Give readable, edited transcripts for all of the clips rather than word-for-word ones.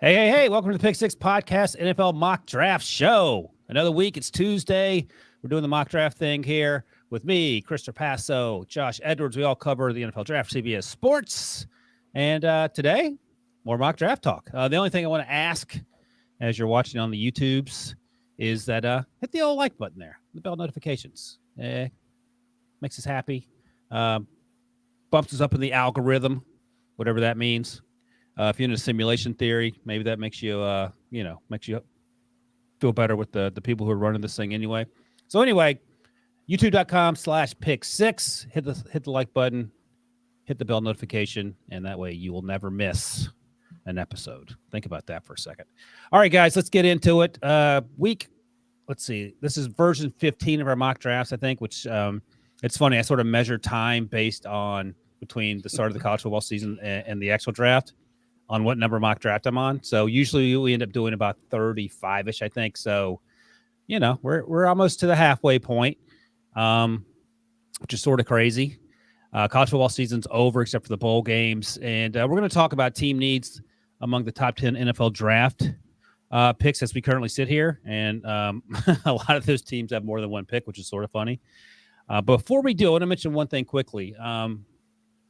Hey, welcome to the Pick Six Podcast NFL Mock Draft Show. Another week, it's Tuesday. We're doing the mock draft thing here with me, Chris Trapasso, Josh Edwards. We all cover the NFL draft, CBS Sports. And today, more mock draft talk. The only thing I want to ask as you're watching on the YouTubes is that hit the old like button there, the bell notifications. Makes us happy. Bumps us up in the algorithm, whatever that means. If you're into simulation theory, maybe that makes you, makes you feel better with the people who are running this thing anyway. So anyway, youtube.com/pick6. Hit the like button, hit the bell notification, and that way you will never miss an episode. Think about that for a second. All right, guys, let's get into it. Let's see. This is version 15 of our mock drafts, I think, which it's funny. I sort of measure time based on between the start of the college football season and the actual draft on what number mock draft I'm on. So usually we end up doing about 35-ish, I think. So, we're almost to the halfway point, which is sort of crazy. College football season's over except for the bowl games. And we're going to talk about team needs among the top 10 NFL draft picks as we currently sit here. And a lot of those teams have more than one pick, which is sort of funny. Before we do, I want to mention one thing quickly.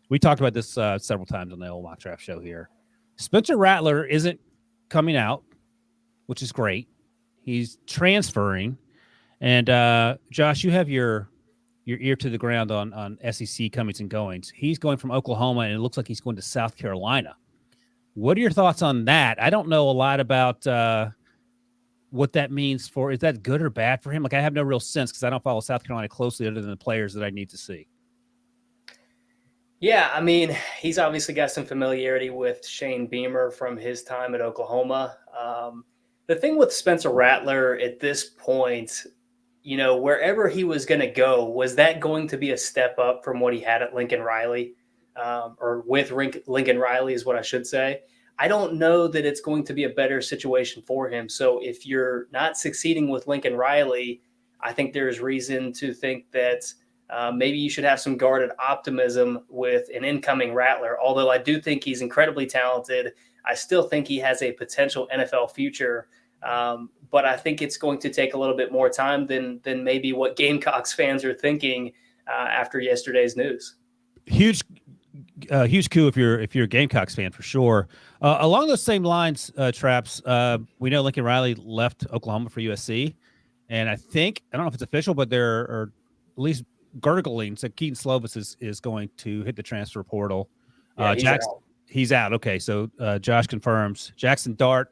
We talked about this several times on the old mock draft show here. Spencer Rattler isn't coming out, which is great. He's transferring. And Josh, you have your ear to the ground on SEC comings and goings. He's going from Oklahoma, and it looks like he's going to South Carolina. What are your thoughts on that? I don't know a lot about what that means for. Is that good or bad for him? Like, I have no real sense because I don't follow South Carolina closely other than the players that I need to see. Yeah, I mean, he's obviously got some familiarity with Shane Beamer from his time at Oklahoma. The thing with Spencer Rattler at this point, wherever he was going to go, was that going to be a step up from what he had at Lincoln Riley, or with Lincoln Riley is what I should say. I don't know that it's going to be a better situation for him. So if you're not succeeding with Lincoln Riley, I think there's reason to think that maybe you should have some guarded optimism with an incoming Rattler. Although I do think he's incredibly talented, I still think he has a potential NFL future. But I think it's going to take a little bit more time than maybe what Gamecocks fans are thinking after yesterday's news. Huge coup if you're a Gamecocks fan for sure. Along those same lines, Traps, we know Lincoln Riley left Oklahoma for USC, and I don't know if it's official, but there are at least gurgling. So Kedon Slovis is going to hit the transfer portal. Yeah, he's out. Okay, so Josh confirms. Jackson Dart,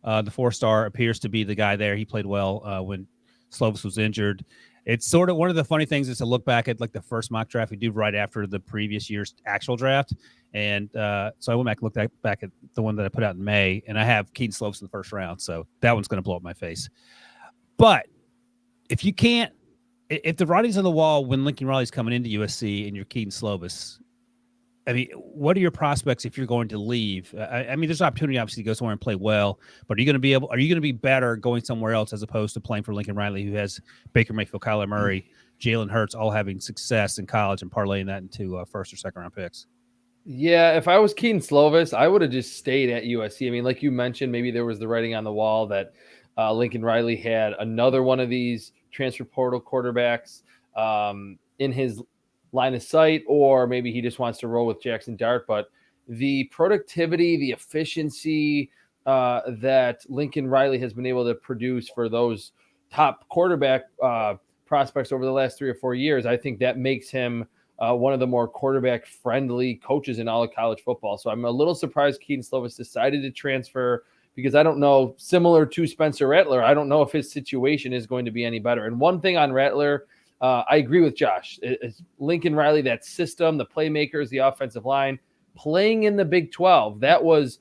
the 4-star, appears to be the guy there. He played well when Slovis was injured. It's sort of one of the funny things is to look back at like the first mock draft we do right after the previous year's actual draft. And so I went back and looked back at the one that I put out in May, and I have Kedon Slovis in the first round. So that one's going to blow up my face. But if the writing's on the wall when Lincoln Riley's coming into USC and you're Kedon Slovis, I mean, what are your prospects if you're going to leave? I mean, there's an opportunity obviously to go somewhere and play well, but are you going to be better going somewhere else as opposed to playing for Lincoln Riley, who has Baker Mayfield, Kyler Murray, Jalen Hurts all having success in college and parlaying that into first or second round picks? Yeah, if I was Kedon Slovis, I would have just stayed at USC. I mean, like you mentioned, maybe there was the writing on the wall that Lincoln Riley had another one of these transfer portal quarterbacks in his line of sight, or maybe he just wants to roll with Jackson Dart. But the productivity, the efficiency that Lincoln Riley has been able to produce for those top quarterback prospects over the last 3 or 4 years, I think that makes him one of the more quarterback-friendly coaches in all of college football. So I'm a little surprised Kedon Slovis decided to transfer because I don't know, similar to Spencer Rattler, I don't know if his situation is going to be any better. And one thing on Rattler, I agree with Josh. It's Lincoln Riley, that system, the playmakers, the offensive line, playing in the Big 12, that was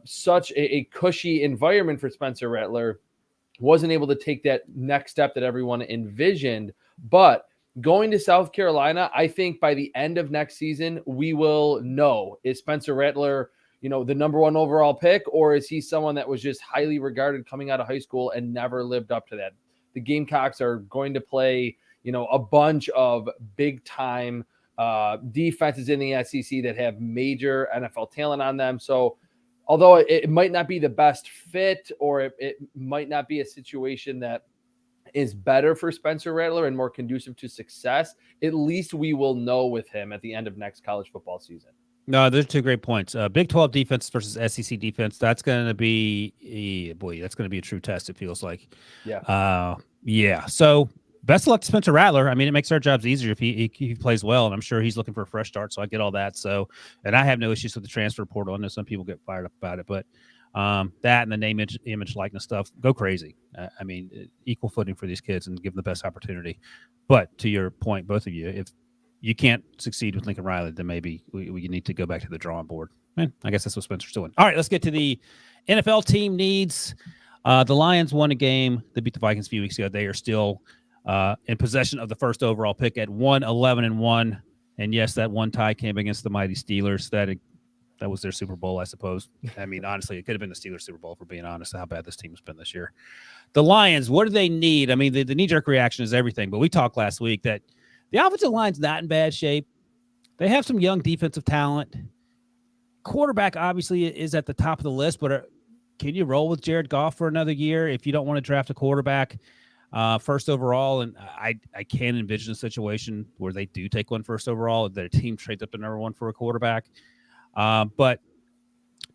such a cushy environment for Spencer Rattler. Wasn't able to take that next step that everyone envisioned. But going to South Carolina, I think by the end of next season, we will know, is Spencer Rattler, the number 1 overall pick, or is he someone that was just highly regarded coming out of high school and never lived up to that? The Gamecocks are going to play, a bunch of big time defenses in the SEC that have major NFL talent on them. So although it might not be the best fit, or it might not be a situation that is better for Spencer Rattler and more conducive to success, at least we will know with him at the end of next college football season. No, those are two great points. Big 12 defense versus SEC defense. That's going to be, that's going to be a true test, it feels like. Yeah. Yeah. So best of luck to Spencer Rattler. I mean, it makes our jobs easier if he plays well, and I'm sure he's looking for a fresh start. So I get all that. So, and I have no issues with the transfer portal. I know some people get fired up about it, but that and the name, image, likeness stuff, go crazy. I mean, equal footing for these kids and give them the best opportunity. But to your point, both of you, if you can't succeed with Lincoln Riley, then maybe we need to go back to the drawing board. Man, I guess that's what Spencer's doing. All right, let's get to the NFL team needs. The Lions won a game. They beat the Vikings a few weeks ago. They are still in possession of the first overall pick at 1-11-1. And yes, that one tie came against the mighty Steelers. That was their Super Bowl, I suppose. I mean, honestly, it could have been the Steelers Super Bowl, for being honest, how bad this team has been this year. The Lions, what do they need? I mean, the knee-jerk reaction is everything, but we talked last week that the offensive line's not in bad shape. They have some young defensive talent. Quarterback obviously is at the top of the list, but can you roll with Jared Goff for another year if you don't want to draft a quarterback first overall? And I can't envision a situation where they do take one first overall. Their team trades up to number one for a quarterback. But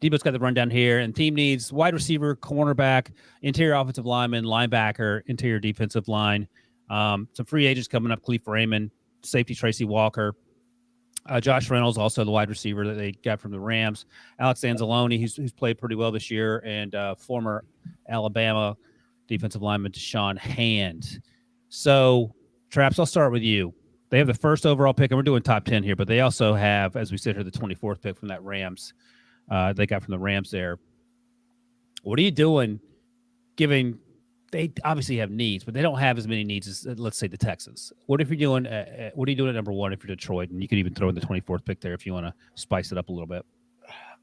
Debo's got the rundown here, and team needs wide receiver, cornerback, interior offensive lineman, linebacker, interior defensive line. Some free agents coming up: Khalif Raymond, safety Tracy Walker, Josh Reynolds, also the wide receiver that they got from the Rams, Alex Anzalone, who's played pretty well this year, and former Alabama defensive lineman Deshaun Hand. So, Traps, I'll start with you. They have the first overall pick, and we're doing top 10 here, but they also have, as we sit here, the 24th pick from that Rams. They got from the Rams there. What are you doing, given they obviously have needs, but they don't have as many needs as, let's say, the Texans? What if you're doing? What are you doing at number one if you're Detroit? And you could even throw in the 24th pick there if you want to spice it up a little bit.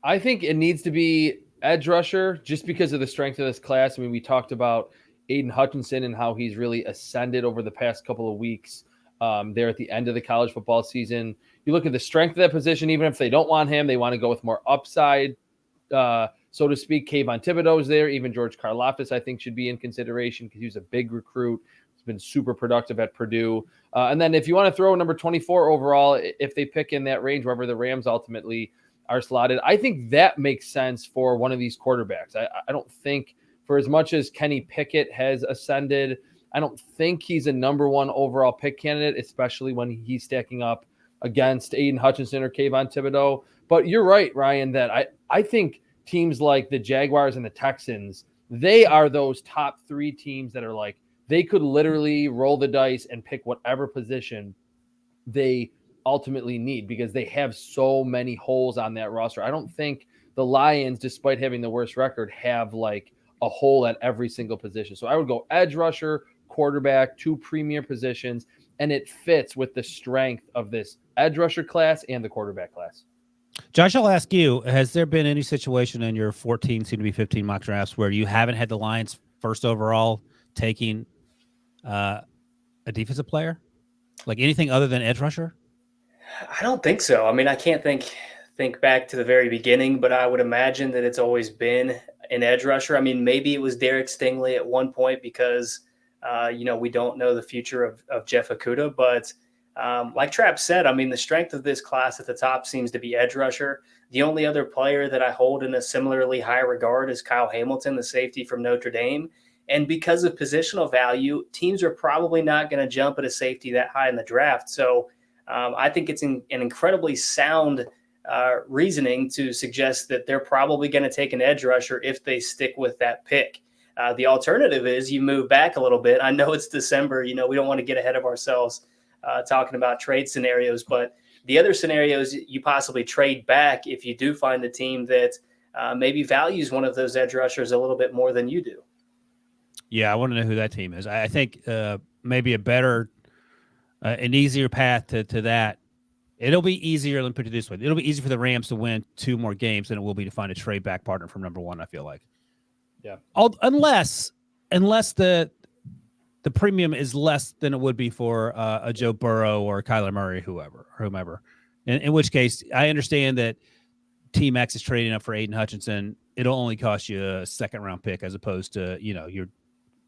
I think it needs to be edge rusher just because of the strength of this class. I mean, we talked about Aiden Hutchinson and how he's really ascended over the past couple of weeks there at the end of the college football season. You look at the strength of that position, even if they don't want him, they want to go with more upside, so to speak. Kayvon Thibodeau's there. Even George Karlaftis, I think, should be in consideration because he was a big recruit. He's been super productive at Purdue. And then if you want to throw number 24 overall, if they pick in that range, wherever the Rams ultimately are slotted, I think that makes sense for one of these quarterbacks. I don't think, for as much as Kenny Pickett has ascended, I don't think he's a number one overall pick candidate, especially when he's stacking up against Aiden Hutchinson or Kayvon Thibodeau. But you're right, Ryan, that I think teams like the Jaguars and the Texans, they are those top three teams that are like, they could literally roll the dice and pick whatever position they ultimately need because they have so many holes on that roster. I don't think the Lions, despite having the worst record, have like a hole at every single position. So I would go edge rusher, quarterback, two premier positions, and it fits with the strength of this edge rusher class and the quarterback class. Josh, I'll ask you, has there been any situation in your 14, soon to be 15 mock drafts where you haven't had the Lions first overall taking a defensive player? Like anything other than edge rusher? I don't think so. I mean, I can't think back to the very beginning, but I would imagine that it's always been an edge rusher. I mean, maybe it was Derek Stingley at one point because, we don't know the future of Jeff Okudah. But like Trapp said, I mean, the strength of this class at the top seems to be edge rusher. The only other player that I hold in a similarly high regard is Kyle Hamilton, the safety from Notre Dame. And because of positional value, teams are probably not going to jump at a safety that high in the draft. So I think it's an incredibly sound reasoning to suggest that they're probably going to take an edge rusher if they stick with that pick. The alternative is you move back a little bit. I know it's December. We don't want to get ahead of ourselves talking about trade scenarios, but the other scenarios, you possibly trade back if you do find a team that maybe values one of those edge rushers a little bit more than you do. Yeah, I want to know who that team is. I think maybe a better, an easier path to that. It'll be easier. Let me put it this way. It'll be easier for the Rams to win 2 more games than it will be to find a trade back partner from number one, I feel like. Yeah. Unless the premium is less than it would be for a Joe Burrow or Kyler Murray, whomever. In which case, I understand that Team X is trading up for Aiden Hutchinson, it'll only cost you a second-round pick as opposed to, you're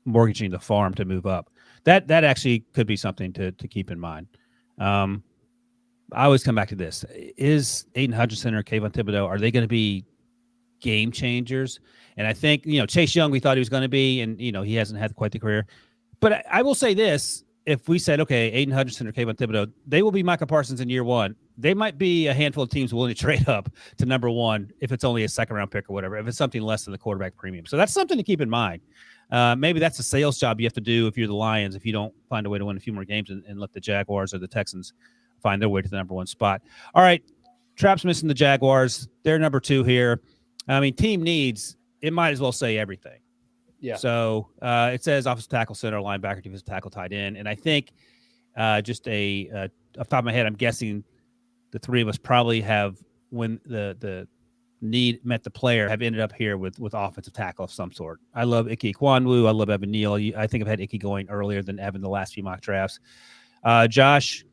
mortgaging the farm to move up. That actually could be something to keep in mind. I always come back to this. Is Aiden Hutchinson or Kayvon Thibodeau, are they going to be game changers? And I think, Chase Young, we thought he was going to be, and, he hasn't had quite the career. But I will say this. If we said, okay, Aiden Hutchinson or Kayvon Thibodeau, they will be Micah Parsons in year one. They might be a handful of teams willing to trade up to number one if it's only a second-round pick or whatever, if it's something less than the quarterback premium. So that's something to keep in mind. Maybe that's a sales job you have to do if you're the Lions, if you don't find a way to win a few more games and let the Jaguars or the Texans find their way to the number one spot. All right, Trap's missing the Jaguars. They're number two here. I mean, team needs, it might as well say everything. Yeah. So it says offensive tackle, center, linebacker, defensive tackle, tight end. And I think just off the top of my head, I'm guessing the three of us probably have, when the need met the player, have ended up here with offensive tackle of some sort. I love Ike Kwanwu. I love Evan Neal. I think I've had Ike going earlier than Evan the last few mock drafts. Josh,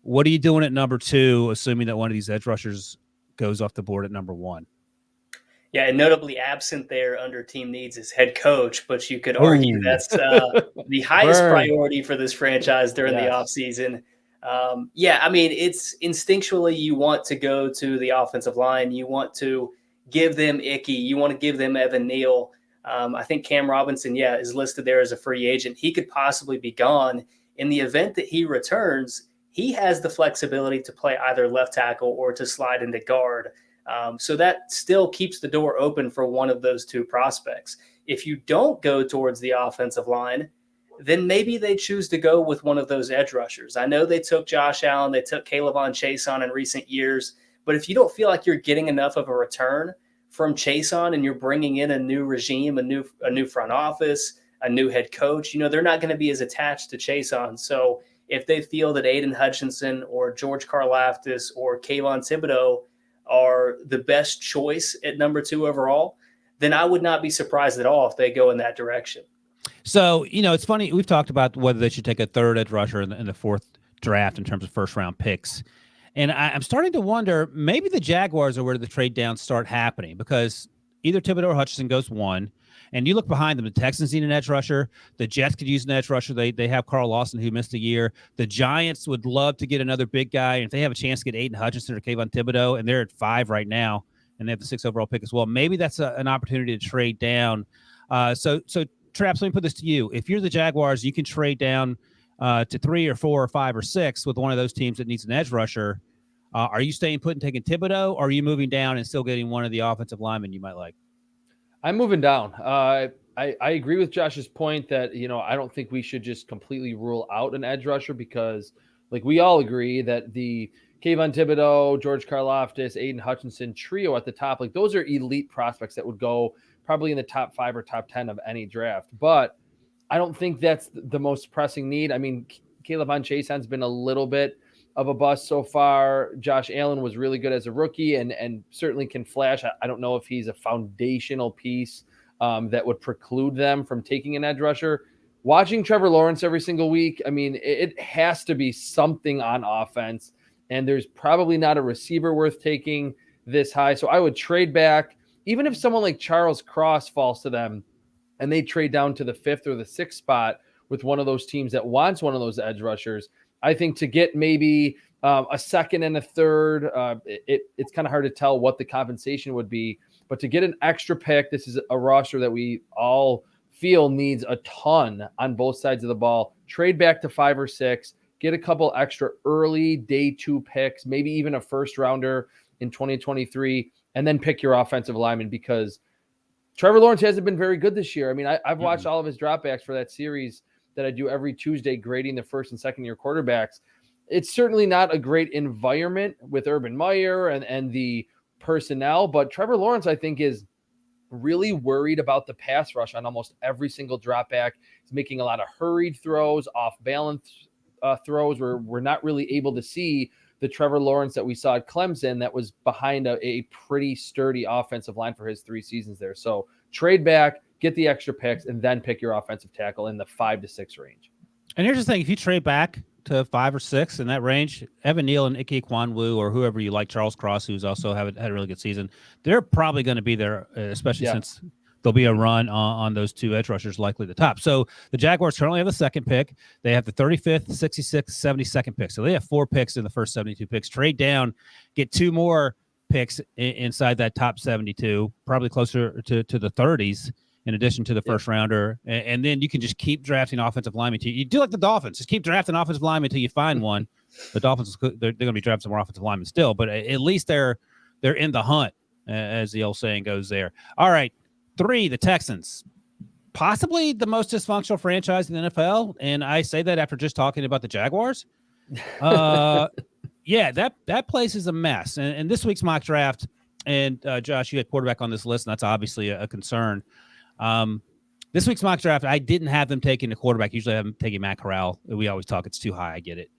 what are you doing at number two, assuming that one of these edge rushers goes off the board at number one? Yeah, and notably absent there under team needs is head coach, but you could argue that's the highest priority for this franchise during the offseason. I mean, it's instinctually you want to go to the offensive line. You want to give them Icky. You want to give them Evan Neal. I think Cam Robinson, is listed there as a free agent. He could possibly be gone. In the event that he returns, he has the flexibility to play either left tackle or to slide into guard. So that still keeps the door open for one of those two prospects. If you don't go towards the offensive line, then maybe they choose to go with one of those edge rushers. I know they took Josh Allen, they took Kayvon Chason in recent years, but if you don't feel like you're getting enough of a return from Chason and you're bringing in a new regime, a new front office, a new head coach, they're not going to be as attached to Chason. So if they feel that Aiden Hutchinson or George Karlaftis or Kayvon Thibodeau are the best choice at number two overall, then I would not be surprised at all if they go in that direction. So, it's funny. We've talked about whether they should take a third edge rusher in the fourth draft in terms of first-round picks. And I'm starting to wonder, maybe the Jaguars are where the trade downs start happening, because either Thibodeau or Hutchinson goes one, and you look behind them, the Texans need an edge rusher. The Jets could use an edge rusher. They have Carl Lawson, who missed a year. The Giants would love to get another big guy. And if they have a chance to get Aiden Hutchinson or Kayvon Thibodeau, and they're at 5 right now, and they have the 6th overall pick as well, maybe that's an opportunity to trade down. So Traps, let me put this to you. If you're the Jaguars, you can trade down to 3 or 4 or 5 or 6 with one of those teams that needs an edge rusher. Are you staying put and taking Thibodeau, or are you moving down and still getting one of the offensive linemen you might like? I'm moving down. I agree with Josh's point that, I don't think we should just completely rule out an edge rusher, because we all agree that the Kayvon Thibodeau, George Karlaftis, Aiden Hutchinson trio at the top, those are elite prospects that would go probably in the top 5 or top 10 of any draft. But I don't think that's the most pressing need. I mean, Kayvon Chason's been a little bit of a bust so far. Josh Allen was really good as a rookie and certainly can flash. I don't know if he's a foundational piece that would preclude them from taking an edge rusher. Watching Trevor Lawrence every single week, I mean, it has to be something on offense, and there's probably not a receiver worth taking this high. So I would trade back, even if someone like Charles Cross falls to them and they trade down to the 5th or the 6th spot with one of those teams that wants one of those edge rushers. I think to get maybe a 2nd and a 3rd, it's kind of hard to tell what the compensation would be. But to get an extra pick, this is a roster that we all feel needs a ton on both sides of the ball. Trade back to 5 or 6, get a couple extra early day 2 picks, maybe even a first rounder in 2023, and then pick your offensive lineman, because Trevor Lawrence hasn't been very good this year. I mean, I've watched all of his dropbacks for that series that I do every Tuesday, grading the 1st and 2nd year quarterbacks. It's certainly not a great environment with Urban Meyer and the personnel, but Trevor Lawrence, I think, is really worried about the pass rush on almost every single dropback. He's making a lot of hurried throws, off balance throws, where we're not really able to see the Trevor Lawrence that we saw at Clemson that was behind a pretty sturdy offensive line for his 3 seasons there. So trade back, get the extra picks, and then pick your offensive tackle in the 5 to 6 range. And here's the thing. If you trade back, to 5 or 6 in that range. Evan Neal and Ike Ekwonu, or whoever you like, Charles Cross, who's also had a really good season. They're probably going to be there, especially since there'll be a run on those two edge rushers likely at the top. So the Jaguars currently have the second pick. They have the 35th, 66th, 72nd pick. So they have 4 picks in the first 72 picks. Trade down, get 2 more picks inside that top 72, probably closer to the 30s in addition to the first rounder. And then you can just keep drafting offensive linemen. You do like the Dolphins. Just keep drafting offensive linemen until you find one. The Dolphins, they're going to be drafting some more offensive linemen still, but at least they're in the hunt, as the old saying goes there. All right. 3, the Texans, possibly the most dysfunctional franchise in the NFL, and I say that after just talking about the Jaguars. Yeah, that place is a mess. And this week's mock draft, and Josh, you had quarterback on this list, and that's obviously a concern. This week's mock draft, I didn't have them taking the quarterback. Usually I have them taking Matt Corral. We always talk it's too high. I get it.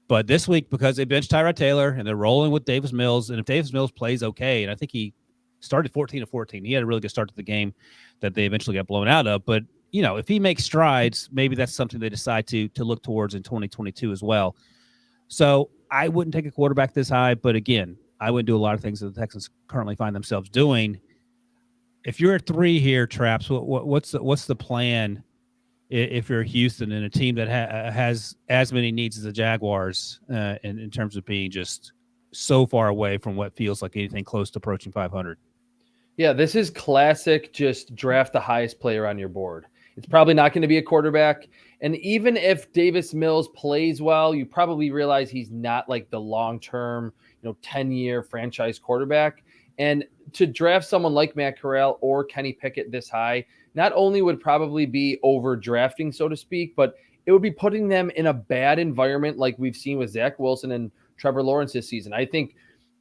But this week, because they benched Tyrod Taylor and they're rolling with Davis Mills, and if Davis Mills plays okay, and I think he started 14-14. He had a really good start to the game that they eventually got blown out of. But, if he makes strides, maybe that's something they decide to look towards in 2022 as well. So I wouldn't take a quarterback this high. But, again, I wouldn't do a lot of things that the Texans currently find themselves doing. If you're at 3 here, Traps, what's the plan if you're Houston and a team that has as many needs as the Jaguars in terms of being just so far away from what feels like anything close to approaching 500? Yeah, this is classic. Just draft the highest player on your board. It's probably not going to be a quarterback. And even if Davis Mills plays well, you probably realize he's not like the long-term, 10-year franchise quarterback. And to draft someone like Matt Corral or Kenny Pickett this high, not only would probably be overdrafting, so to speak, but it would be putting them in a bad environment like we've seen with Zach Wilson and Trevor Lawrence this season. I think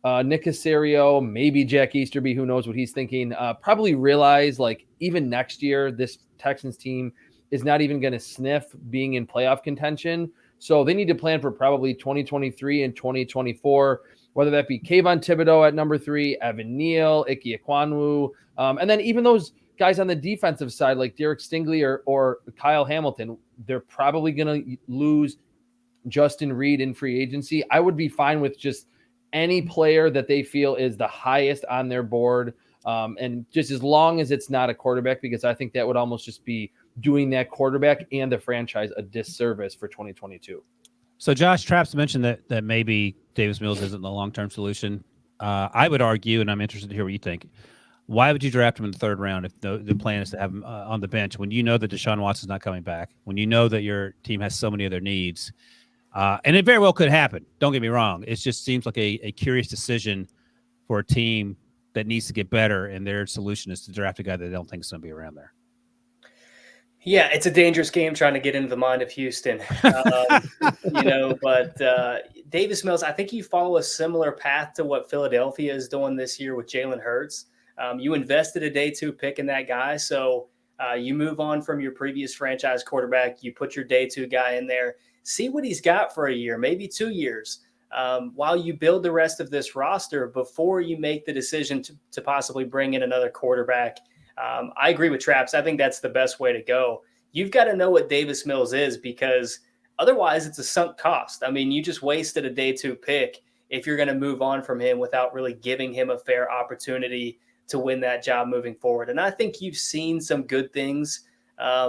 Nick Caserio, maybe Jack Easterby, who knows what he's thinking, probably realize like even next year, this Texans team is not even going to sniff being in playoff contention. So they need to plan for probably 2023 and 2024, whether that be Kayvon Thibodeau at number 3, Evan Neal, Ike Ekwonu, and then even those guys on the defensive side like Derek Stingley or Kyle Hamilton, they're probably going to lose Justin Reed in free agency. I would be fine with just any player that they feel is the highest on their board. And just as long as it's not a quarterback, because I think that would almost just be doing that quarterback and the franchise a disservice for 2022. So Josh Traps mentioned that maybe Davis Mills isn't the long-term solution. I would argue, and I'm interested to hear what you think, why would you draft him in the 3rd round if the plan is to have him on the bench when you know that Deshaun Watson's not coming back, when you know that your team has so many other needs? And it very well could happen. Don't get me wrong. It just seems like a curious decision for a team that needs to get better, and their solution is to draft a guy that they don't think is going to be around there. Yeah, it's a dangerous game trying to get into the mind of Houston, but Davis Mills, I think you follow a similar path to what Philadelphia is doing this year with Jalen Hurts. You invested a day 2 pick in that guy. So you move on from your previous franchise quarterback. You put your day 2 guy in there, see what he's got for a year, maybe 2 years, while you build the rest of this roster before you make the decision to possibly bring in another quarterback. I agree with Traps. I think that's the best way to go. You've got to know what Davis Mills is, because otherwise it's a sunk cost. I mean, you just wasted a day 2 pick if you're going to move on from him without really giving him a fair opportunity to win that job moving forward. And I think you've seen some good things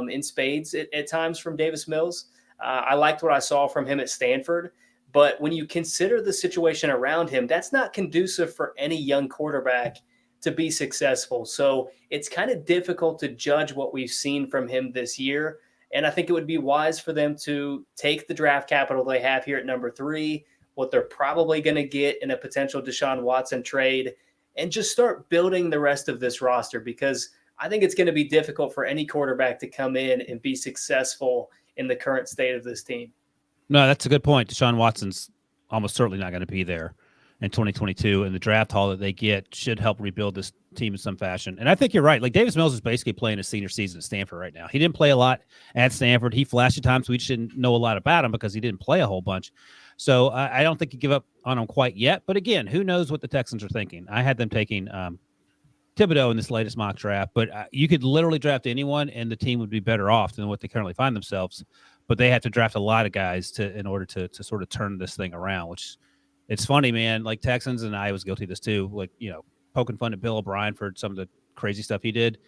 in spades at times from Davis Mills. I liked what I saw from him at Stanford. But when you consider the situation around him, that's not conducive for any young quarterback to be successful. So it's kind of difficult to judge what we've seen from him this year. And I think it would be wise for them to take the draft capital they have here at number 3, what they're probably going to get in a potential Deshaun Watson trade, and just start building the rest of this roster, because I think it's going to be difficult for any quarterback to come in and be successful in the current state of this team. No, that's a good point. Deshaun Watson's almost certainly not going to be there in 2022, and the draft haul that they get should help rebuild this team in some fashion. And I think you're right. Like, Davis Mills is basically playing his senior season at Stanford right now. He didn't play a lot at Stanford. He flashed at times. We just didn't know a lot about him because he didn't play a whole bunch. So I don't think you give up on him quite yet. But again, who knows what the Texans are thinking? I had them taking Thibodeau in this latest mock draft, but you could literally draft anyone and the team would be better off than what they currently find themselves. But they have to draft a lot of guys in order to sort of turn this thing around, which it's funny, man. Like Texans, and I was guilty of this too, like, poking fun at Bill O'Brien for some of the crazy stuff he did.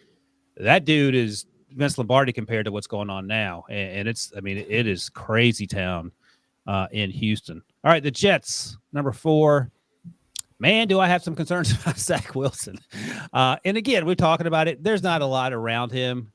That dude is Vince Lombardi compared to what's going on now. And it is crazy town in Houston. All right, the Jets, number 4. Man, do I have some concerns about Zach Wilson. And again, we're talking about it. There's not a lot around him,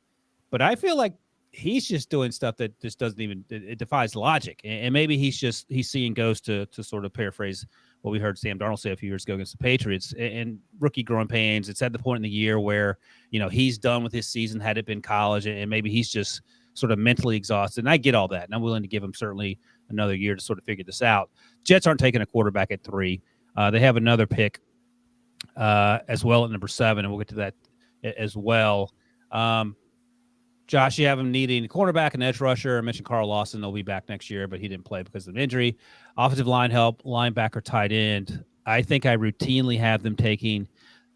but I feel like he's just doing stuff that just doesn't even, it defies logic. And maybe he's seeing ghosts to sort of paraphrase what we heard Sam Darnold say a few years ago against the Patriots, and rookie growing pains. It's at the point in the year where, he's done with his season had it been college, and maybe he's just sort of mentally exhausted. And I get all that. And I'm willing to give him certainly another year to sort of figure this out. Jets aren't taking a quarterback at 3. They have another pick as well at number 7, and we'll get to that as well. Josh, you have him needing a cornerback, an edge rusher. I mentioned Carl Lawson. They'll be back next year, but he didn't play because of an injury. Offensive line help, linebacker, tight end. I think I routinely have them taking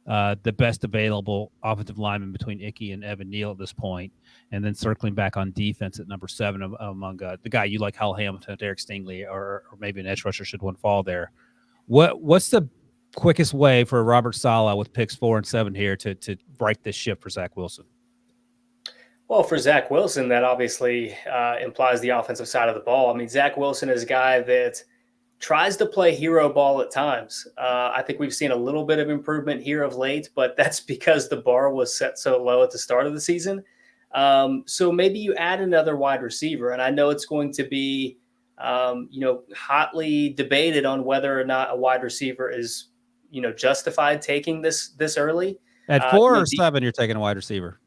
the best available offensive lineman between Icky and Evan Neal at this point, and then circling back on defense at number 7 among the guy you like, Hal Hamilton, Derek Stingley, or maybe an edge rusher should one fall there. What's the quickest way for Robert Saleh with picks 4 and 7 here to right this ship for Zach Wilson? Well, for Zach Wilson, that obviously implies the offensive side of the ball. I mean, Zach Wilson is a guy that tries to play hero ball at times. I think we've seen a little bit of improvement here of late, but that's because the bar was set so low at the start of the season. So maybe you add another wide receiver, and I know it's going to be hotly debated on whether or not a wide receiver is, justified taking this early. At 4 or 7, you're taking a wide receiver.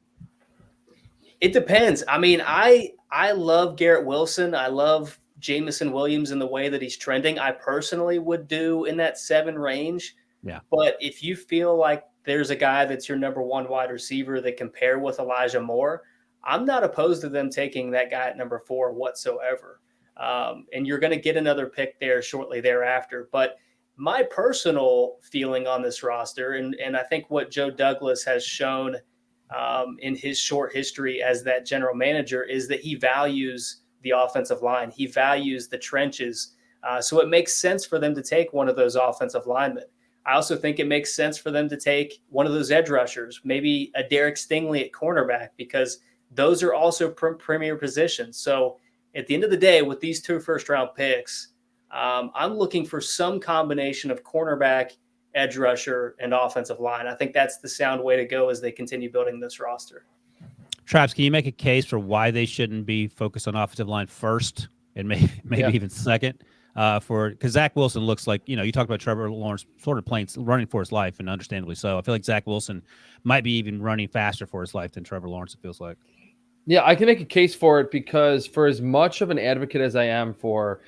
It depends. I mean, I love Garrett Wilson. I love Jameson Williams in the way that he's trending. I personally would do in that 7 range. Yeah. But if you feel like there's a guy that's your number 1 wide receiver that can pair with Elijah Moore, I'm not opposed to them taking that guy at number 4 whatsoever. And you're going to get another pick there shortly thereafter. But my personal feeling on this roster, and I think what Joe Douglas has shown in his short history as that general manager, is that he values the offensive line. He values the trenches. So it makes sense for them to take one of those offensive linemen. I also think it makes sense for them to take one of those edge rushers, maybe a Derek Stingley at cornerback, because those are also premier positions. So at the end of the day, with these 2 first-round picks, I'm looking for some combination of cornerback, edge rusher, and offensive line. I think that's the sound way to go as they continue building this roster. Traps, can you make a case for why they shouldn't be focused on offensive line first and maybe even second? Because Zach Wilson looks like, you talked about Trevor Lawrence sort of running for his life, and understandably so. I feel like Zach Wilson might be even running faster for his life than Trevor Lawrence, it feels like. Yeah, I can make a case for it, because for as much of an advocate as I am for,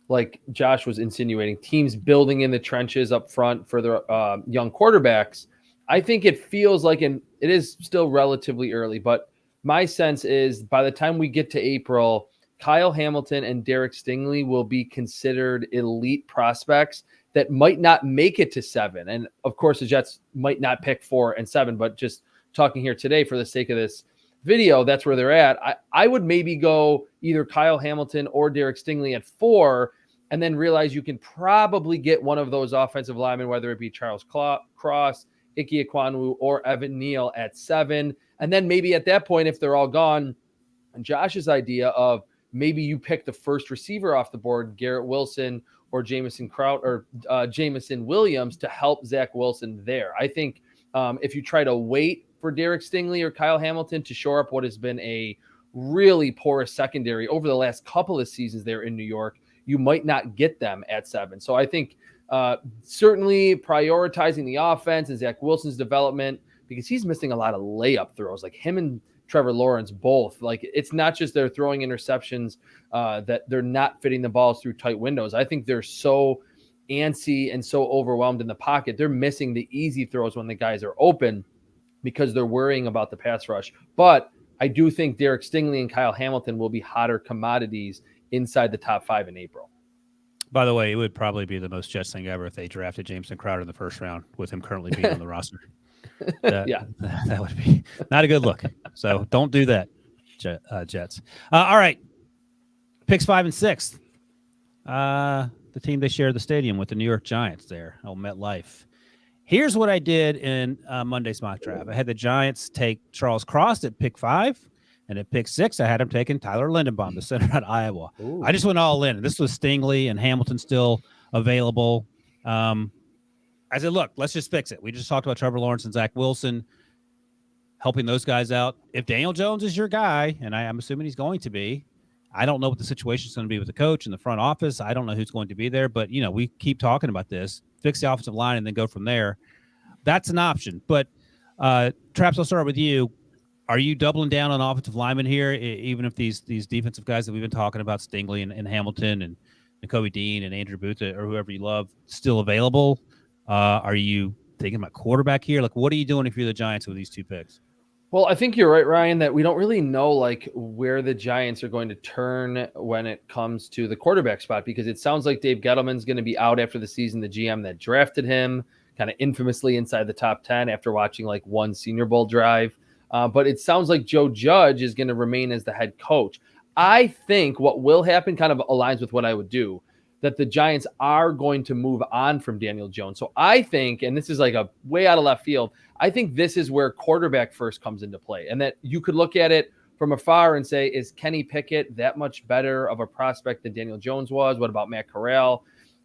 like Josh was insinuating, teams building in the trenches up front for their young quarterbacks, I think it feels like, and it is still relatively early, but my sense is by the time we get to April, Kyle Hamilton and Derek Stingley will be considered elite prospects that might not make it to 7. And of course, the Jets might not pick 4 and 7, but just talking here today for the sake of this video, that's where they're at. I would maybe go either Kyle Hamilton or Derek Stingley at 4, and then realize you can probably get one of those offensive linemen, whether it be Charles Cross, Ike Ekwonu, or Evan Neal at 7. And then maybe at that point, if they're all gone, Josh's idea of maybe you pick the first receiver off the board, Garrett Wilson or Jameson Williams, to help Zach Wilson there. I think if you try to wait for Derek Stingley or Kyle Hamilton to shore up what has been a really porous secondary over the last couple of seasons there in New York, you might not get them at 7. So I think certainly prioritizing the offense and Zach Wilson's development, because he's missing a lot of layup throws, like him and Trevor Lawrence both. Like, it's not just they're throwing interceptions, that they're not fitting the balls through tight windows. I think they're so antsy and so overwhelmed in the pocket. They're missing the easy throws when the guys are open because they're worrying about the pass rush. But I do think Derek Stingley and Kyle Hamilton will be hotter commodities inside the top 5 in April. By the way, it would probably be the most Jets thing ever if they drafted Jameson Crowder in the first round with him currently being on the roster. That would be not a good look. So don't do that, Jets. All right. Picks 5 and 6. The team they share the stadium with, the New York Giants there, MetLife. Here's what I did in Monday's mock draft. I had the Giants take Charles Cross at pick 5, and at pick 6, I had him taking Tyler Lindenbaum, the center out of Iowa. Ooh. I just went all in. This was Stingley and Hamilton still available. I said, look, let's just fix it. We just talked about Trevor Lawrence and Zach Wilson helping those guys out. If Daniel Jones is your guy, and I'm assuming he's going to be, I don't know what the situation is going to be with the coach in the front office. I don't know who's going to be there, but, we keep talking about this. Fix the offensive line and then go from there. That's an option. But, Traps, I'll start with you. Are you doubling down on offensive linemen here, even if these defensive guys that we've been talking about, Stingley and Hamilton and Kobe Dean and Andrew Booth or whoever you love, still available? Are you thinking about quarterback here? Like, what are you doing if you're the Giants with these 2 picks? Well, I think you're right, Ryan, that we don't really know where the Giants are going to turn when it comes to the quarterback spot, because it sounds like Dave Gettleman's going to be out after the season. The GM that drafted him kind of infamously inside the top 10 after watching one Senior Bowl drive. But it sounds like Joe Judge is going to remain as the head coach. I think what will happen kind of aligns with what I would do, that the Giants are going to move on from Daniel Jones. So I think, and this is a way out of left field, I think this is where quarterback first comes into play, and that you could look at it from afar and say, is Kenny Pickett that much better of a prospect than Daniel Jones was? What about Matt Corral?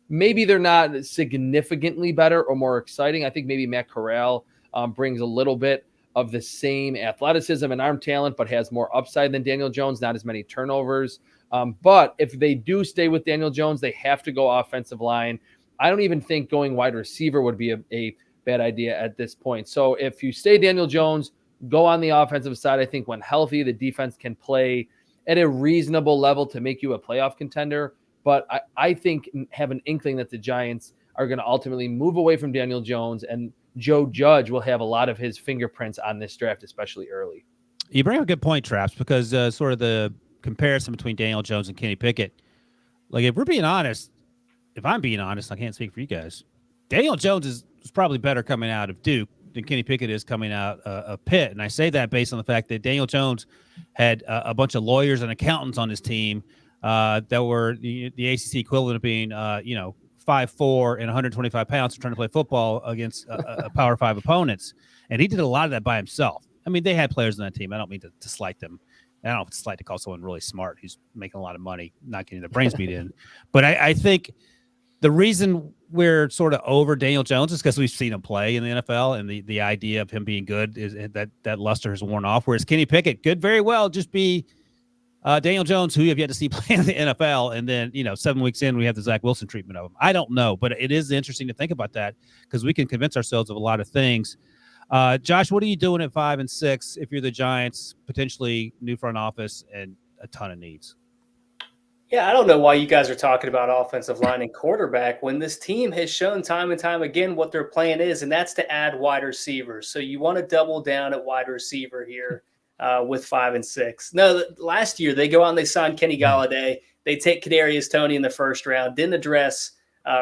Maybe they're not significantly better or more exciting. I think maybe Matt Corral brings a little bit of the same athleticism and arm talent, but has more upside than Daniel Jones, not as many turnovers. But if they do stay with Daniel Jones, they have to go offensive line. I don't even think going wide receiver would be a bad idea at this point. So if you stay Daniel Jones, go on the offensive side. I think when healthy, the defense can play at a reasonable level to make you a playoff contender. But I think have an inkling that the Giants are going to ultimately move away from Daniel Jones, and Joe Judge will have a lot of his fingerprints on this draft, especially early. You bring up a good point, Traps, because sort of the comparison between Daniel Jones and Kenny Pickett, if we're being honest, if I'm being honest, I can't speak for you guys, Daniel Jones is probably better coming out of Duke than Kenny Pickett is coming out of Pitt. And I say that based on the fact that Daniel Jones had a bunch of lawyers and accountants on his team that were the ACC equivalent of being, 5'4" and 125 pounds trying to play football against a Power 5 opponents. And he did a lot of that by himself. I mean, they had players on that team. I don't mean to slight them. I don't know if it's slight to call someone really smart who's making a lot of money, not getting their brains beat in. But I think the reason we're sort of over Daniel Jones is because we've seen him play in the NFL, and the idea of him being good is that luster has worn off. Whereas Kenny Pickett could very well just be Daniel Jones, who you have yet to see play in the NFL. And then, 7 weeks in, we have the Zach Wilson treatment of him. I don't know, but it is interesting to think about that because we can convince ourselves of a lot of things. Josh, what are you doing at 5 and 6 if you're the Giants, potentially new front office and a ton of needs? Yeah, I don't know why you guys are talking about offensive line and quarterback when this team has shown time and time again what their plan is, and that's to add wide receivers. So you want to double down at wide receiver here with 5 and 6. No, last year they go out and they sign Kenny Golladay. They take Kadarius Toney in the first round, didn't address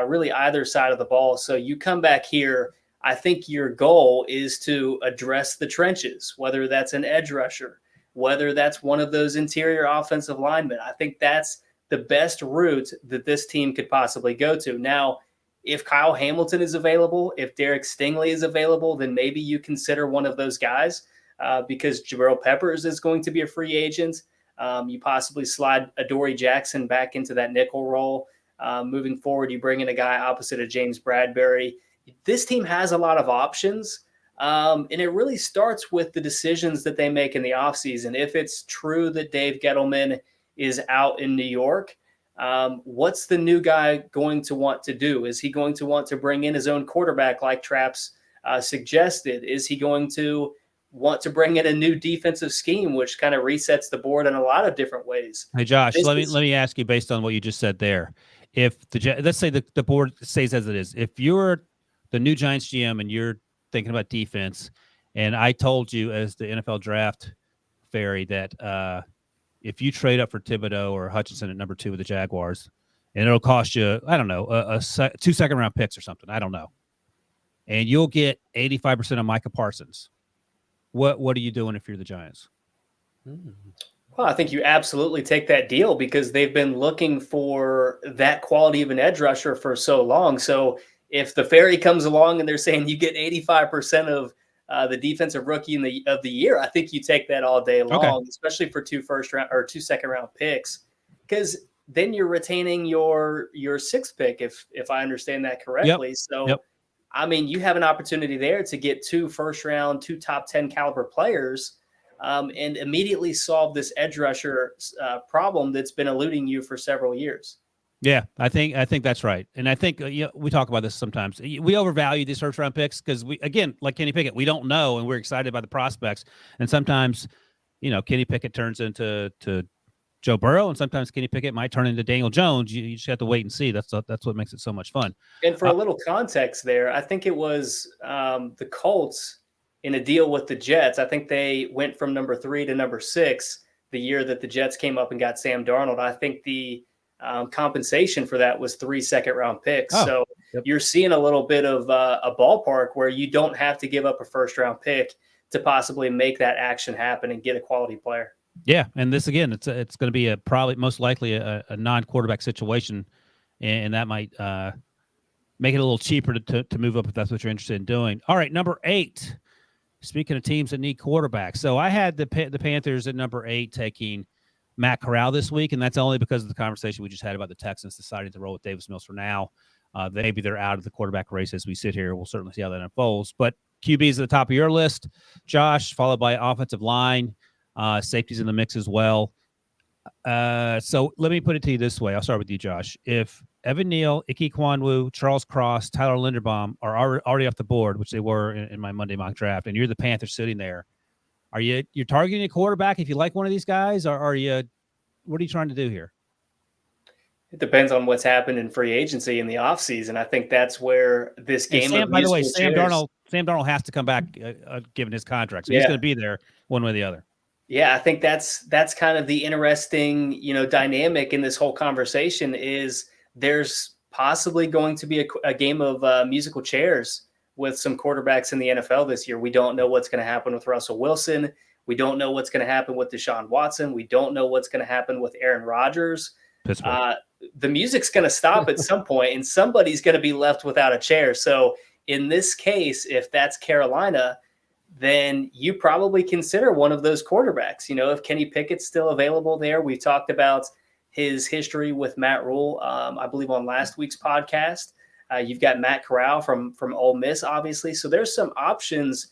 really either side of the ball. So you come back here. I think your goal is to address the trenches, whether that's an edge rusher, whether that's one of those interior offensive linemen. I think that's the best route that this team could possibly go to. Now, if Kyle Hamilton is available, if Derek Stingley is available, then maybe you consider one of those guys because Jabril Peppers is going to be a free agent. You possibly slide Adoree Jackson back into that nickel role. Moving forward, you bring in a guy opposite of James Bradbury. This team has a lot of options, and it really starts with the decisions that they make in the offseason. If it's true that Dave Gettleman is out in New York, what's the new guy going to want to do? Is he going to want to bring in his own quarterback like Traps suggested? Is he going to want to bring in a new defensive scheme, which kind of resets the board in a lot of different ways? Hey, Josh, let me ask you based on what you just said there. If let's say the board stays as it is, if you're the new Giants GM and you're thinking about defense, and I told you as the NFL draft fairy that if you trade up for Thibodeau or Hutchinson at number 2 with the Jaguars, and it'll cost you, I don't know, 2 second-round picks or something, I don't know, and you'll get 85% of Micah Parsons. What are you doing if you're the Giants? Well, I think you absolutely take that deal because they've been looking for that quality of an edge rusher for so long. So if the fairy comes along and they're saying you get 85% of the defensive rookie of the year, I think you take that all day long, especially for 2 second round picks, because then you're retaining your 6th pick, if I understand that correctly. Yep. So, I mean, you have an opportunity there to get 2 first round, 2 top 10 caliber players, and immediately solve this edge rusher problem that's been eluding you for several years. Yeah, I think that's right. And I think we talk about this sometimes. We overvalue these first round picks because again, like Kenny Pickett, we don't know, and we're excited by the prospects. And sometimes, Kenny Pickett turns into Joe Burrow, and sometimes Kenny Pickett might turn into Daniel Jones. You just have to wait and see. That's what makes it so much fun. And for a little context there, I think it was the Colts in a deal with the Jets. I think they went from number 3 to number 6 the year that the Jets came up and got Sam Darnold. I think the compensation for that was 3 second-round picks. So you're seeing a little bit of a ballpark where you don't have to give up a first-round pick to possibly make that action happen and get a quality player. Yeah, and this again, it's going to be probably most likely a non-quarterback situation, and that might make it a little cheaper to move up if that's what you're interested in doing. All right, number 8. Speaking of teams that need quarterbacks, so I had the Panthers at number 8 taking Matt Corral this week, and that's only because of the conversation we just had about the Texans deciding to roll with Davis Mills for now. Maybe they're out of the quarterback race as we sit here. We'll certainly see how that unfolds. But QB's at the top of your list, Josh, followed by offensive line, safeties in the mix as well. So let me put it to you this way. I'll start with you, Josh. If Evan Neal, Ike Kwanwu, Charles Cross, Tyler Linderbaum are already off the board, which they were in my Monday mock draft, and you're the Panthers sitting there, you're targeting a quarterback if you like one of these guys, or what are you trying to do here? It depends on what's happened in free agency in the offseason. I think that's where this game of by the way, Sam Darnold has to come back given his contract. So he's going to be there one way or the other. Yeah, I think that's kind of the interesting, dynamic in this whole conversation is there's possibly going to be a game of musical chairs with some quarterbacks in the NFL this year. We don't know what's going to happen with Russell Wilson. We don't know what's going to happen with Deshaun Watson. We don't know what's going to happen with Aaron Rodgers. The music's going to stop at some point, and somebody's going to be left without a chair. So in this case, if that's Carolina, then you probably consider one of those quarterbacks. If Kenny Pickett's still available there, we've talked about his history with Matt Rule, I believe on last week's podcast. You've got Matt Corral from Ole Miss, obviously. So there's some options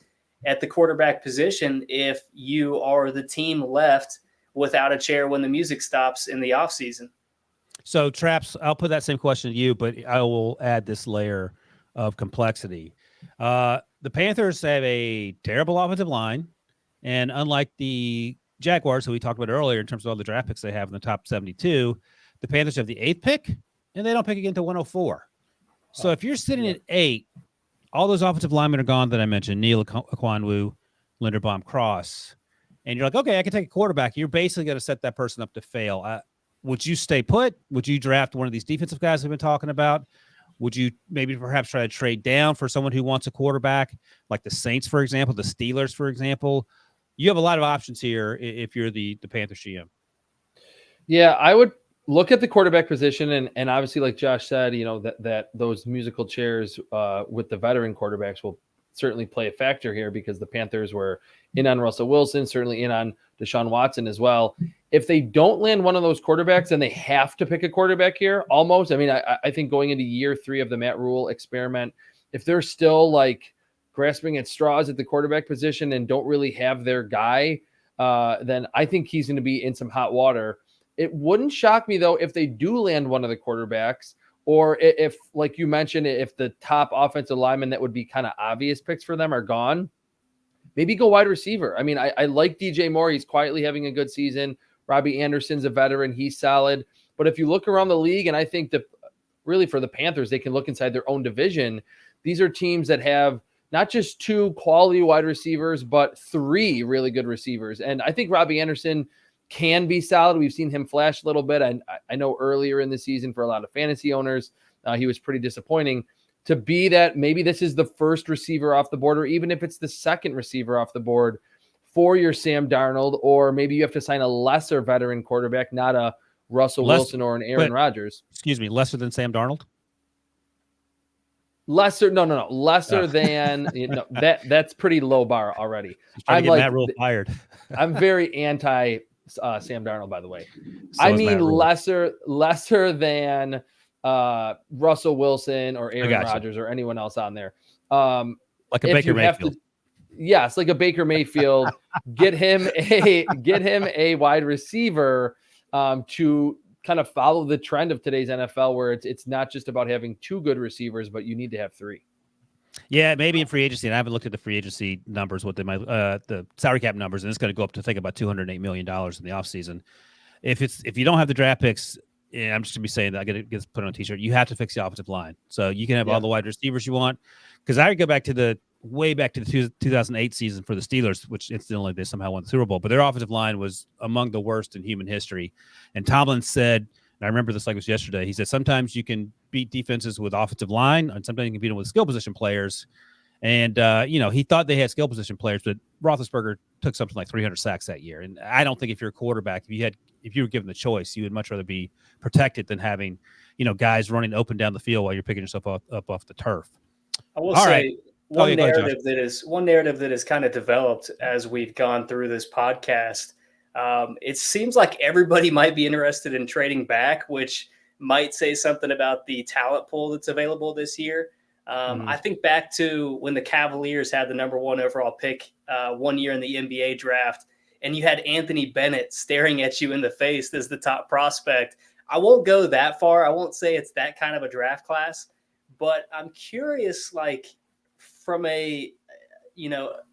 at the quarterback position if you are the team left without a chair when the music stops in the offseason. So, Traps, I'll put that same question to you, but I will add this layer of complexity. The Panthers have a terrible offensive line, and unlike the Jaguars, who we talked about earlier in terms of all the draft picks they have in the top 72, the Panthers have the 8th pick, and they don't pick again to 104. So if you're sitting at 8, all those offensive linemen are gone that I mentioned, Neal Akwanwu, Linderbaum, Cross, and you're like, okay, I can take a quarterback. You're basically going to set that person up to fail. Would you stay put? Would you draft one of these defensive guys we've been talking about? Would you maybe perhaps try to trade down for someone who wants a quarterback, like the Saints, for example, the Steelers, for example? You have a lot of options here if you're the Panthers GM. Yeah, I would look at the quarterback position, and obviously, like Josh said, that those musical chairs with the veteran quarterbacks will certainly play a factor here because the Panthers were in on Russell Wilson, certainly in on Deshaun Watson as well. If they don't land one of those quarterbacks, then they have to pick a quarterback here almost. I mean, I think going into year 3 of the Matt Rule experiment, if they're still like grasping at straws at the quarterback position and don't really have their guy, then I think he's going to be in some hot water. It wouldn't shock me, though, if they do land one of the quarterbacks, or if, like you mentioned, if the top offensive linemen that would be kind of obvious picks for them are gone, maybe go wide receiver. I mean, I like DJ Moore. He's quietly having a good season. Robbie Anderson's a veteran. He's solid. But if you look around the league, and I think that really for the Panthers, they can look inside their own division. These are teams that have not just 2 quality wide receivers, but 3 really good receivers. And I think Robbie Anderson can be solid. We've seen him flash a little bit. I know earlier in the season for a lot of fantasy owners, he was pretty disappointing. to be that maybe this is the first receiver off the board, or even if it's the second receiver off the board for your Sam Darnold, or maybe you have to sign a lesser veteran quarterback, not a Russell Wilson or an Aaron Rodgers. Excuse me, lesser than Sam Darnold? Lesser than that's pretty low bar already. I'm like Matt Rule fired. I'm very anti Sam Darnold, by the way. So I mean lesser than Russell Wilson or Aaron Rodgers or anyone else on there. Like a Baker Mayfield. Yes, like a Baker Mayfield. get him a wide receiver to kind of follow the trend of today's NFL, where it's not just about having two good receivers, but you need to have three. Yeah, maybe in free agency, and I haven't looked at the free agency numbers, what they might the salary cap numbers, and it's going to go up to think about $208 million in the offseason. If you don't have the draft picks, I'm just going to be saying that I get put on a t-shirt. You have to fix the offensive line, so you can have all the wide receivers you want. Because I would go back to the 2008 season for the Steelers, which incidentally they somehow won the Super Bowl, but their offensive line was among the worst in human history. And Tomlin said, and I remember this like it was yesterday, he said sometimes you can beat defenses with offensive line, and sometimes you can beat them with skill position players. And he thought they had skill position players, but Roethlisberger took something like 300 sacks that year. And I don't think if you're a quarterback, if you were given the choice, you would much rather be protected than having guys running open down the field while you're picking yourself up off the turf. I will say one narrative that has kind of developed as we've gone through this podcast. It seems like everybody might be interested in trading back, which might say something about the talent pool that's available this year. I think back to when the Cavaliers had the number 1 overall pick 1 year in the NBA draft, and you had Anthony Bennett staring at you in the face as the top prospect. I won't go that far. I won't say it's that kind of a draft class, but I'm curious, like from a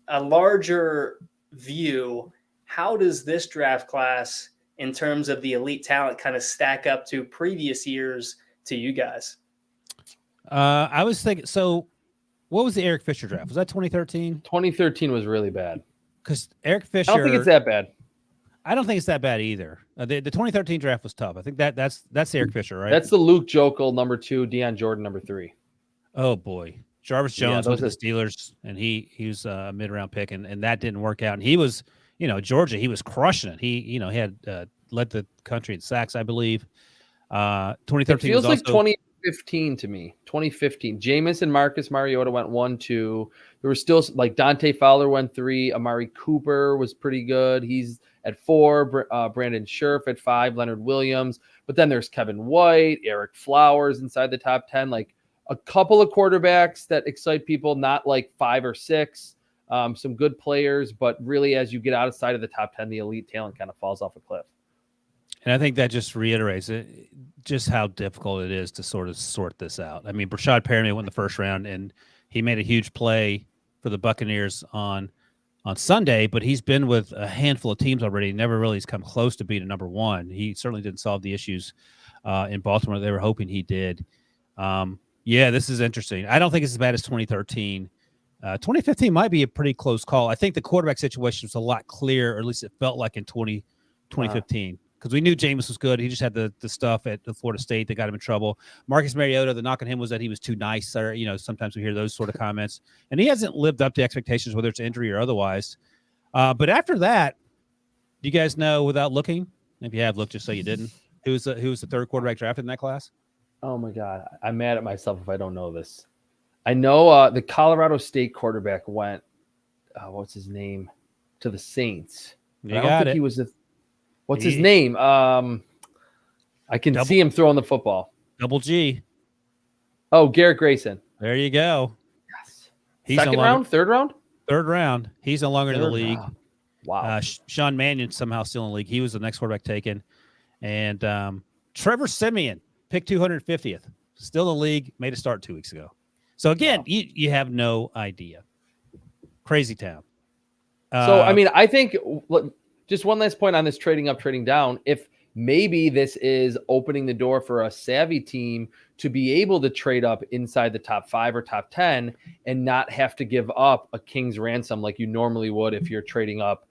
larger view, how does this draft class in terms of the elite talent kind of stack up to previous years to you guys? I was thinking, so what was the Eric Fisher draft? Was that 2013? 2013 was really bad. Because Eric Fisher... I don't think it's that bad. I don't think it's that bad either. The 2013 draft was tough. I think that's Eric Fisher, right? That's the Luke Jokel, number 2, Deion Jordan, number 3. Oh, boy. Jarvis Jones went to the Steelers, and he was a mid-round pick, and that didn't work out. And he was, Georgia, he was crushing it. He had led the country in sacks, I believe. 2013 it feels was like also... 2015 to me. 2015. Jameis and Marcus Mariota went 1-2. There was still like Dante Fowler went 3. Amari Cooper was pretty good. He's at 4. Brandon Scherf at 5. Leonard Williams. But then there's Kevin White, Eric Flowers inside the top 10. Like a couple of quarterbacks that excite people, not like 5 or 6. Some good players, but really as you get outside of the top 10, the elite talent kind of falls off a cliff. And I think that just reiterates just how difficult it is to sort of sort this out. I mean, Brashad Perriman went in the first round, and he made a huge play for the Buccaneers on Sunday, but he's been with a handful of teams already. Never really has come close to being a number 1. He certainly didn't solve the issues in Baltimore they were hoping he did. This is interesting. I don't think it's as bad as 2013. 2015 might be a pretty close call. I think the quarterback situation was a lot clearer, or at least it felt like in 2015. Because we knew Jameis was good. He just had the stuff at the Florida State that got him in trouble. Marcus Mariota, the knock on him was that he was too nice. Or, sometimes we hear those sort of comments. And he hasn't lived up to expectations, whether it's injury or otherwise. But after that, do you guys know, without looking, if you have looked just so you didn't, who was the third quarterback drafted in that class? Oh, my God. I'm mad at myself if I don't know this. I know the Colorado State quarterback went, what's his name, to the Saints. I don't think he was what's his name? I can see him throwing the football. Double G. Oh, Garrett Grayson. There you go. Yes. He's Second round? Third round? Third round. He's no longer in the league. Round. Wow. Sean Mannion somehow still in the league. He was the next quarterback taken. And Trevor Siemian, pick 250th. Still in the league. Made a start 2 weeks ago. So, again, you have no idea. Crazy town. I think just one last point on this trading up, trading down. If maybe this is opening the door for a savvy team to be able to trade up inside the top 5 or top 10 and not have to give up a king's ransom like you normally would if you're trading up,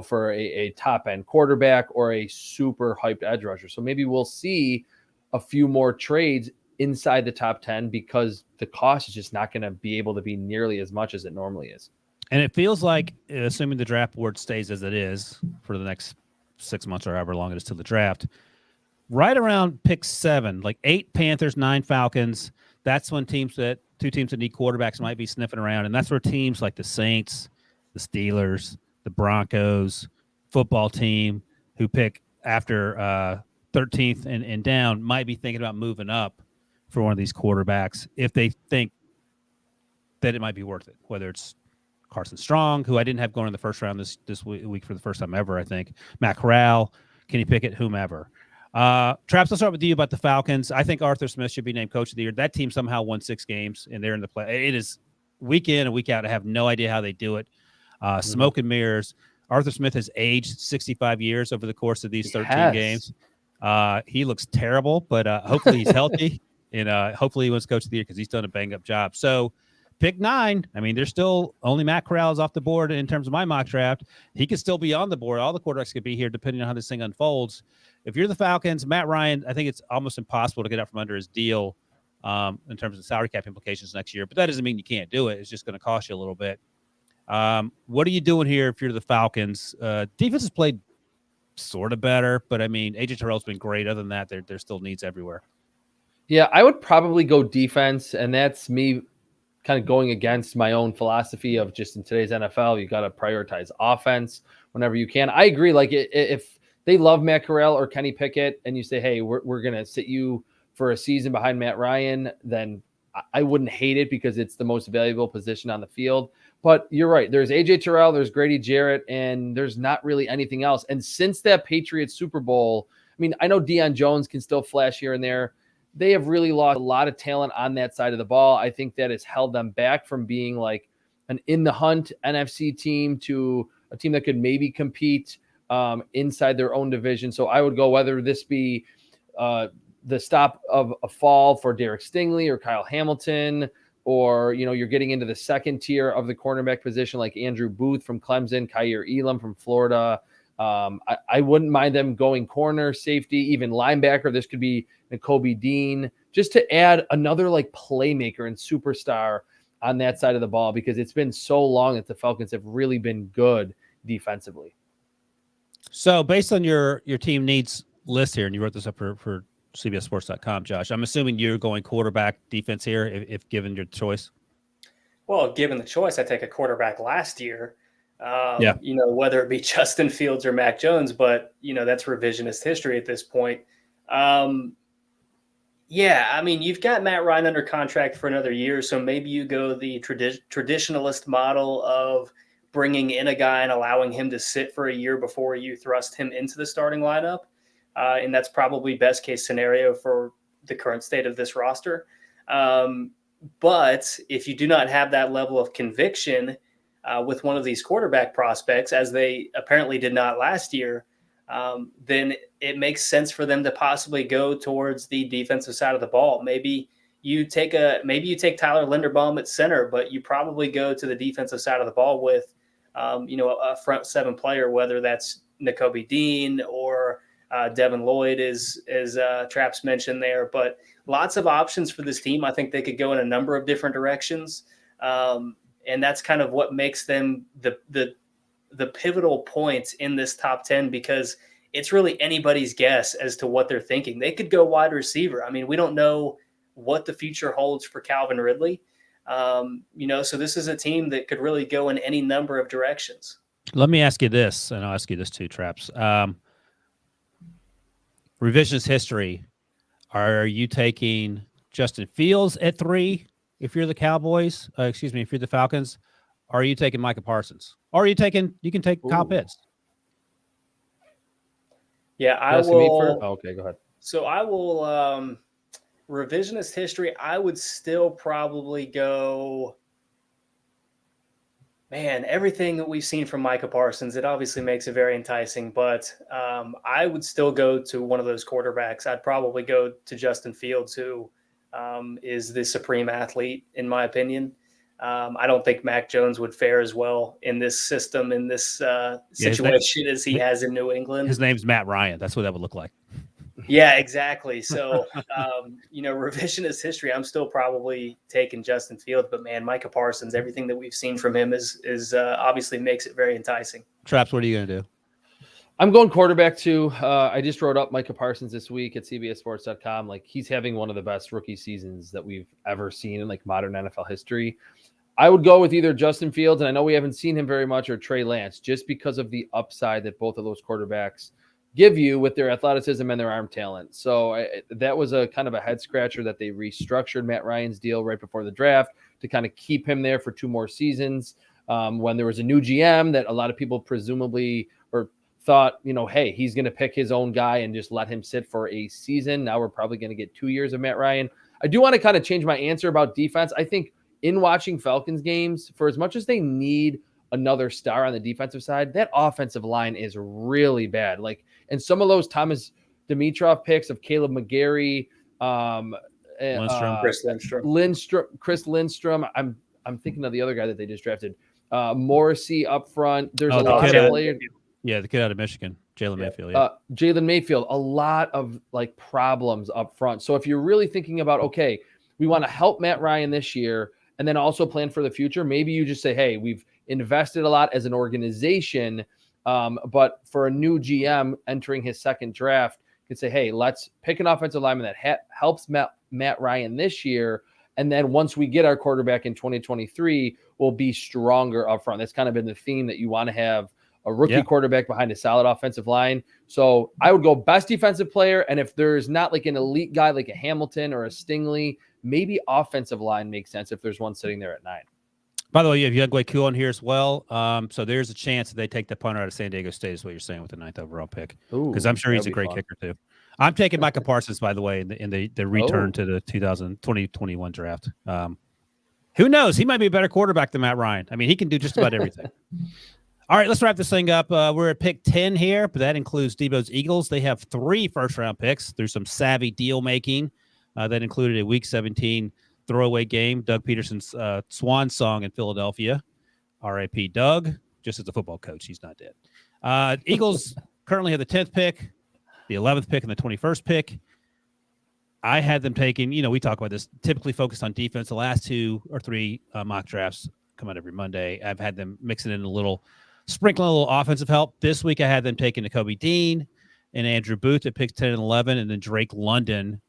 for a top end quarterback or a super hyped edge rusher. So maybe we'll see a few more trades inside the top 10 because the cost is just not going to be able to be nearly as much as it normally is. And it feels like, assuming the draft board stays as it is for the next 6 months or however long it is till the draft, right around pick 7, like 8 Panthers, 9 Falcons. That's when two teams that need quarterbacks might be sniffing around. And that's where teams like the Saints, the Steelers, the Broncos, football team who pick after 13th and down might be thinking about moving up for one of these quarterbacks if they think that it might be worth it, whether it's Carson Strong, who I didn't have going in the first round this week for the first time ever, I think. Matt Corral, Kenny Pickett, whomever. Traps, let's start with you about the Falcons. I think Arthur Smith should be named Coach of the Year. That team somehow won 6 games, and they're in the play. It is week in and week out. I have no idea how they do it. Smoke and mirrors. Arthur Smith has aged 65 years over the course of these 13 games. He looks terrible, but hopefully he's healthy, and hopefully he wins Coach of the Year because he's done a bang-up job. So pick 9. I mean, there's still only Matt Corral is off the board in terms of my mock draft. He could still be on the board. All the quarterbacks could be here depending on how this thing unfolds. If you're the Falcons, Matt Ryan, I think it's almost impossible to get out from under his deal in terms of salary cap implications next year. But that doesn't mean you can't do it. It's just going to cost you a little bit. What are you doing here if you're the Falcons? Defense has played sort of better, but I mean, AJ Terrell's been great. Other than that, there's still needs everywhere. Yeah, I would probably go defense, and that's me kind of going against my own philosophy of just in today's NFL, you got to prioritize offense whenever you can. I agree. Like if they love Matt Corral or Kenny Pickett and you say, hey, we're going to sit you for a season behind Matt Ryan, then I wouldn't hate it because it's the most valuable position on the field. But you're right. There's AJ Terrell, there's Grady Jarrett, and there's not really anything else. And since that Patriots Super Bowl, I mean, I know Deion Jones can still flash here and there. They have really lost a lot of talent on that side of the ball. I think that has held them back from being like an in the hunt NFC team to a team that could maybe compete inside their own division. So I would go whether this be the stop of a fall for Derek Stingley or Kyle Hamilton, or, you know, you're getting into the second tier of the cornerback position like Andrew Booth from Clemson, Kaiir Elam from Florida. I wouldn't mind them going corner, safety, even linebacker. This could be Nakobe Dean, just to add another like playmaker and superstar on that side of the ball, because it's been so long that the Falcons have really been good defensively. So based on your team needs list here, and you wrote this up for CBSSports.com, Josh, I'm assuming you're going quarterback defense here if given your choice. Well, given the choice, I take a quarterback last year. You know, whether it be Justin Fields or Mac Jones, but, you know, that's revisionist history at this point. Yeah, I mean, you've got Matt Ryan under contract for another year, so maybe you go the traditionalist model of bringing in a guy and allowing him to sit for a year before you thrust him into the starting lineup. And that's probably best case scenario for the current state of this roster. But if you do not have that level of conviction with one of these quarterback prospects, as they apparently did not last year, then it makes sense for them to possibly go towards the defensive side of the ball. Maybe you take Tyler Linderbaum at center, but you probably go to the defensive side of the ball with, a front 7 player, whether that's Nakobe Dean or Devin Lloyd, as Traps mentioned there. But lots of options for this team. I think they could go in a number of different directions. And that's kind of what makes them the pivotal points in this top 10, because it's really anybody's guess as to what they're thinking. They could go wide receiver. I mean, we don't know what the future holds for Calvin Ridley. So this is a team that could really go in any number of directions. Let me ask you this, and I'll ask you this too, Traps. Revisionist history. Are you taking Justin Fields at 3 if you're the Cowboys? If you're the Falcons? Or are you taking Micah Parsons? Or you can take Kyle Pitts? Yeah, I will. Okay, go ahead. So I will. Revisionist history, I would still probably go. Man, everything that we've seen from Micah Parsons, it obviously makes it very enticing, but I would still go to one of those quarterbacks. I'd probably go to Justin Fields, who is the supreme athlete, in my opinion. I don't think Mac Jones would fare as well in this system, in this situation as he has in New England. His name's Matt Ryan. That's what that would look like. Yeah, exactly. So, revisionist history, I'm still probably taking Justin Fields, but man, Micah Parsons, everything that we've seen from him is obviously makes it very enticing. Traps, what are you going to do? I'm going quarterback too. I just wrote up Micah Parsons this week at CBSSports.com. Like, he's having one of the best rookie seasons that we've ever seen in like modern NFL history. I would go with either Justin Fields, and I know we haven't seen him very much, or Trey Lance, just because of the upside that both of those quarterbacks give you with their athleticism and their arm talent. So that was a kind of a head scratcher that they restructured Matt Ryan's deal right before the draft to kind of keep him there for 2 more seasons. When there was a new GM that a lot of people presumably or thought, hey, he's going to pick his own guy and just let him sit for a season. Now we're probably going to get 2 years of Matt Ryan. I do want to kind of change my answer about defense. I think in watching Falcons games, for as much as they need another star on the defensive side, that offensive line is really bad. Like, and some of those Thomas Dimitroff picks of Caleb McGarry, Chris Lindstrom. I'm thinking of the other guy that they just drafted, Morrissey up front. There's a lot of players. Yeah, the kid out of Michigan, Jalen Mayfield. Yeah. Jalen Mayfield, a lot of like problems up front. So if you're really thinking about, okay, we want to help Matt Ryan this year and then also plan for the future, maybe you just say, hey, we've invested a lot as an organization, but for a new GM entering his second draft, you could say, hey, let's pick an offensive lineman that helps Matt Ryan this year. And then once we get our quarterback in 2023, we'll be stronger up front. That's kind of been the theme, that you want to have a rookie quarterback behind a solid offensive line. So I would go best defensive player. And if there's not like an elite guy like a Hamilton or a Stingley, maybe offensive line makes sense if there's one sitting there at 9. By the way, you have Younghoe Koo on here as well. So there's a chance that they take the punter out of San Diego State, is what you're saying, with the 9th overall pick. Because I'm sure he's a great kicker too. I'm taking Micah Parsons, by the way, in the return to the 2021 draft. Who knows? He might be a better quarterback than Matt Ryan. I mean, he can do just about everything. All right, let's wrap this thing up. We're at pick 10 here, but that includes Debo's Eagles. They have 3 first-round picks through some savvy deal-making that included a Week 17 throwaway game, Doug Peterson's swan song in Philadelphia. R.I.P. Doug, just as a football coach. He's not dead. Eagles currently have the 10th pick, the 11th pick, and the 21st pick. I had them taking, we talk about this, typically focused on defense. The last 2 or 3 mock drafts come out every Monday. I've had them mixing in sprinkling a little offensive help. This week I had them taking Nakobe Dean and Andrew Booth at picks 10 and 11, and then Drake London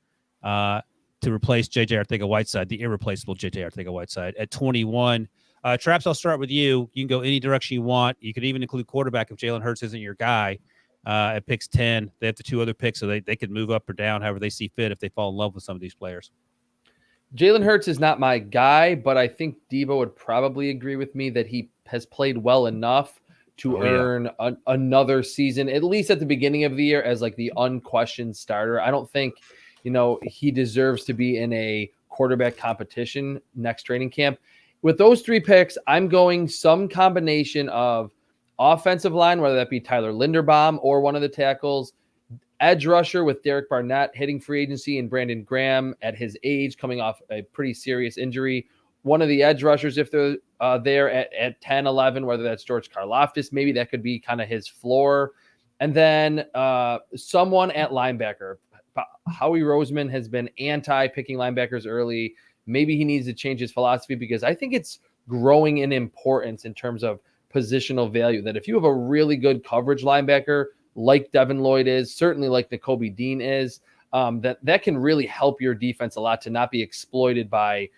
to replace J.J. Arcega-Whiteside, the irreplaceable J.J. Arcega-Whiteside, at 21. Traps, I'll start with you. You can go any direction you want. You could even include quarterback if Jalen Hurts isn't your guy. At picks 10, they have the 2 other picks, so they could move up or down however they see fit if they fall in love with some of these players. Jalen Hurts is not my guy, but I think Debo would probably agree with me that he has played well enough to earn another season, at least at the beginning of the year, as like the unquestioned starter. I don't think, he deserves to be in a quarterback competition next training camp. With those 3 picks, I'm going some combination of offensive line, whether that be Tyler Linderbaum or one of the tackles, edge rusher with Derek Barnett hitting free agency, and Brandon Graham at his age coming off a pretty serious injury. One of the edge rushers, if they're there at 10, 11, whether that's George Karlaftis, maybe that could be kind of his floor. And then someone at linebacker. Howie Roseman has been anti-picking linebackers early. Maybe he needs to change his philosophy, because I think it's growing in importance in terms of positional value, that if you have a really good coverage linebacker like Devin Lloyd is, certainly like Nakobe Dean is, that can really help your defense a lot to not be exploited by,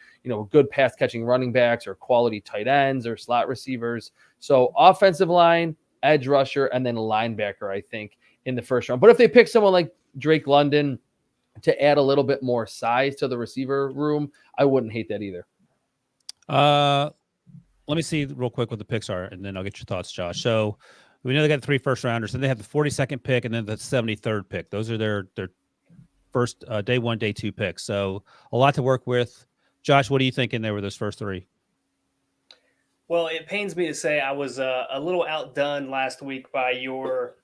good pass catching running backs or quality tight ends or slot receivers. So offensive line, edge rusher, and then linebacker, I think, in the first round. But if they pick someone like Drake London to add a little bit more size to the receiver room, I wouldn't hate that either. Let me see real quick what the picks are, and then I'll get your thoughts, Josh. So we know they got 3 first-rounders, and they have the 42nd pick and then the 73rd pick. Those are their first day 1, day 2 picks. So a lot to work with. Josh, what are you thinking there with those first 3? Well, it pains me to say I was a little outdone last week by your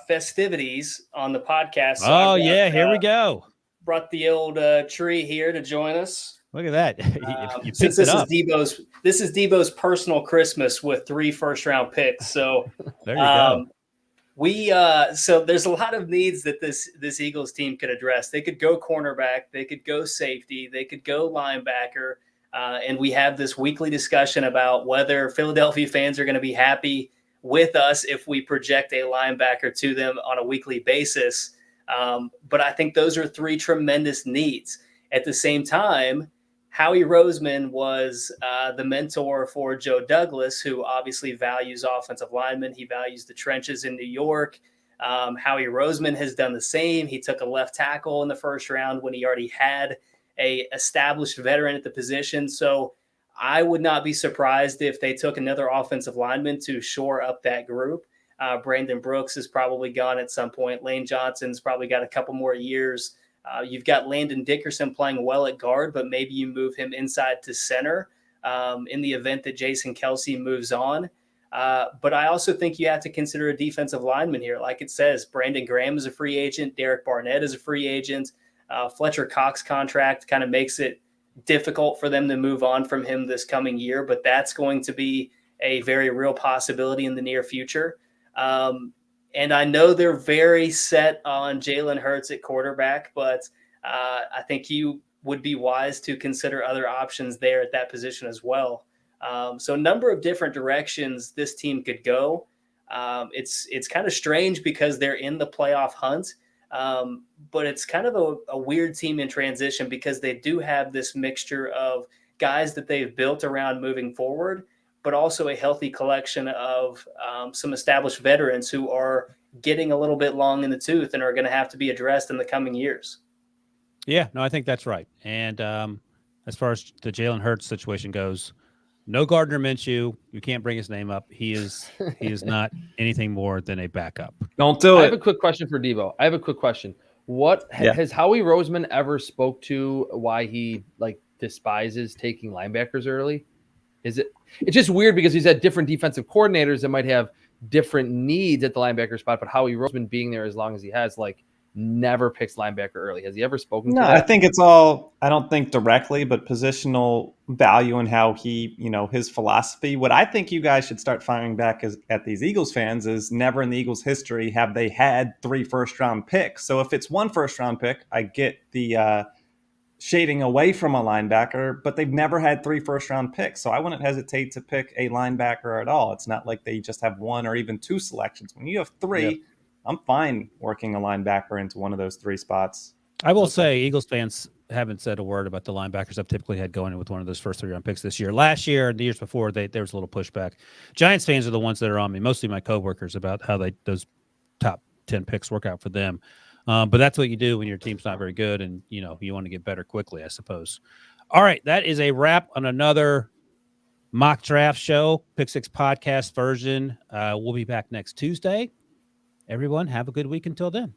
festivities on the podcast. So here we go. Brought the old tree here to join us. Look at that. You Since picked it up. This is Debo's personal Christmas with 3 first-round picks. So there you go. So there's a lot of needs that this Eagles team could address. They could go cornerback, they could go safety, they could go linebacker, and we have this weekly discussion about whether Philadelphia fans are going to be happy with us if we project a linebacker to them on a weekly basis. But I think those are three tremendous needs. At the same time, Howie Roseman was the mentor for Joe Douglas, who obviously values offensive linemen. He values the trenches in New York. Howie Roseman has done the same. He took a left tackle in the first round when he already had a established veteran at the position. So I would not be surprised if they took another offensive lineman to shore up that group. Brandon Brooks is probably gone at some point. Lane Johnson's probably got a couple more years. You've got Landon Dickerson playing well at guard, but maybe you move him inside to center in the event that Jason Kelce moves on. But I also think you have to consider a defensive lineman here. Like it says, Brandon Graham is a free agent. Derek Barnett is a free agent. Fletcher Cox contract kind of makes it difficult for them to move on from him this coming year, but that's going to be a very real possibility in the near future. And I know they're very set on Jalen Hurts at quarterback, but I think you would be wise to consider other options there at that position as well. So a number of different directions this team could go. It's kind of strange because they're in the playoff hunt, but it's kind of a weird team in transition because they do have this mixture of guys that they've built around moving forward, but also a healthy collection of some established veterans who are getting a little bit long in the tooth and are going to have to be addressed in the coming years. Yeah, no, I think that's right. And as far as the Jalen Hurts situation goes, no Gardner Minshew. You can't bring his name up. He is not anything more than a backup. Don't do it. I have a quick question for Debo. I have a quick question. Has Howie Roseman ever spoke to why he despises taking linebackers early? It's just weird because he's had different defensive coordinators that might have different needs at the linebacker spot, but Howie Roseman being there as long as he has, never picks linebacker early. Has he ever spoken to that? I think it's all, I don't think directly, but positional value and how he, his philosophy. What I think you guys should start firing back at these Eagles fans is never in the Eagles history have they had 3 first-round picks. So if it's 1 first-round pick, I get the shading away from a linebacker, but they've never had 3 first-round picks. So I wouldn't hesitate to pick a linebacker at all. It's not like they just have 1 or even 2 selections. When you have 3, yep, I'm fine working a linebacker into one of those 3 spots. I will say Eagles fans haven't said a word about the linebackers I've typically had going in with one of those first 3-round picks this year. Last year and the years before, there was a little pushback. Giants fans are the ones that are on me, mostly my coworkers, about how those top 10 picks work out for them. But that's what you do when your team's not very good and, you want to get better quickly, I suppose. All right, that is a wrap on another mock draft show, Pick Six podcast version. We'll be back next Tuesday. Everyone, have a good week until then.